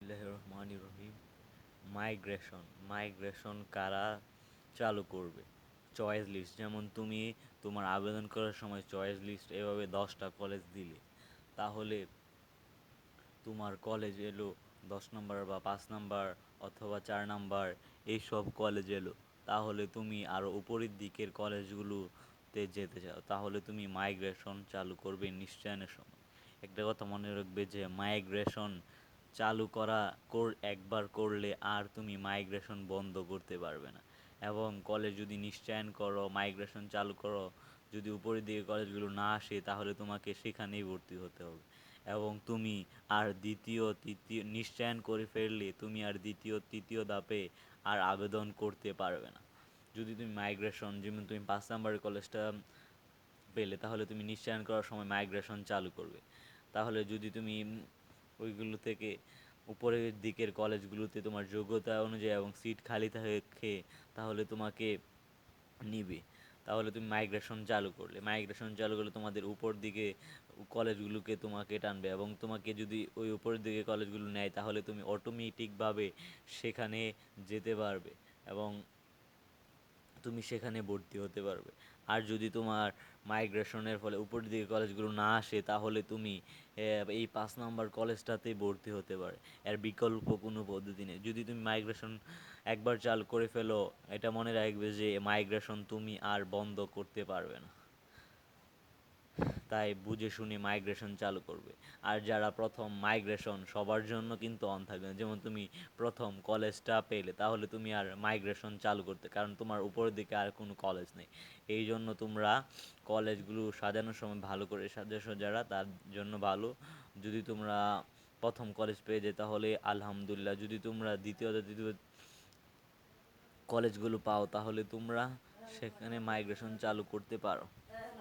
বিসমিল্লাহির রহমানির রহিম। মাইগ্রেশন কারা চালু করবে? চয়েস লিস্ট, যেমন তুমি তোমার আবেদন করার সময় চয়েস লিস্ট এভাবে 10টা কলেজ দিলে, তাহলে তোমার কলেজ এলো 10 নম্বর বা 5 নম্বর অথবা 4 নম্বর, এইসব কলেজ এলো, তাহলে তুমি আরও উপরের দিকের কলেজগুলোতে যেতে চাও, তাহলে তুমি মাইগ্রেশন চালু করবে নিশ্চয়নের সময়। একটা কথা মনে রাখবে যে মাইগ্রেশন চালু একবার করলে আর তুমি মাইগ্রেশন বন্ধ করতে পারবে না। এবং কলেজ যদি নিশ্চয়ন করো, মাইগ্রেশন চালু করো, যদি উপরের দিকে কলেজগুলো না আসে, তাহলে তোমাকে সেখানেই ভর্তি হতে হবে। এবং তুমি আর দ্বিতীয় তৃতীয় নিশ্চয়ন করে ফেললে তুমি আর দ্বিতীয় তৃতীয় ধাপে আর আবেদন করতে পারবে না। যদি তুমি মাইগ্রেশন, যেমন তুমি 5 নম্বরের কলেজটা পেলে, তাহলে তুমি নিশ্চয়ন করার সময় মাইগ্রেশন চালু করবে। তাহলে যদি তুমি ওইগুলো থেকে উপরের দিকের কলেজগুলোতে তোমার যোগ্যতা অনুযায়ী এবং সিট খালি থাকে, তাহলে তোমাকে নিবে। তাহলে তুমি মাইগ্রেশন চালু করলে তোমাদের উপর দিকে কলেজগুলোকে তোমাকে টানবে, এবং তোমাকে যদি ওই উপরের দিকে কলেজগুলো নেয়, তাহলে তুমি অটোমেটিকভাবে সেখানে যেতে পারবে এবং তুমি সেখানে ভর্তি হতে পারবে। আর যদি তোমার মাইগ্রেশনের ফলে উপরের দিকে কলেজগুলো না আসে, তাহলে তুমি এই 5 নম্বর কলেজটাতেই ভর্তি হতে পারে। এর বিকল্প কোনো পদ্ধতি নেই। যদি তুমি মাইগ্রেশন একবার চালু করে ফেলো, এটা মনে রাখবে যে মাইগ্রেশন তুমি আর বন্ধ করতে পারবে না। তাই বুঝে শুনে মাইগ্রেশন চালু করবে। আর যারা প্রথম, মাইগ্রেশন সবার জন্য কিন্তু অন থাকবে না। যেমন তুমি প্রথম কলেজটা পেলে, তাহলে তুমি আর মাইগ্রেশন চালু করতে, কারণ তোমার উপরের দিকে আর কোনো কলেজ নেই। এই জন্য তোমরা কলেজগুলো সাজানোর সময় ভালো করে সাজাসো, যারা তার জন্য ভালো। যদি তোমরা প্রথম কলেজ পেয়ে যায়, তাহলে আলহামদুলিল্লাহ। যদি তোমরা দ্বিতীয় তৃতীয় কলেজগুলো পাও, তাহলে তোমরা সেখানে মাইগ্রেশন চালু করতে পারো।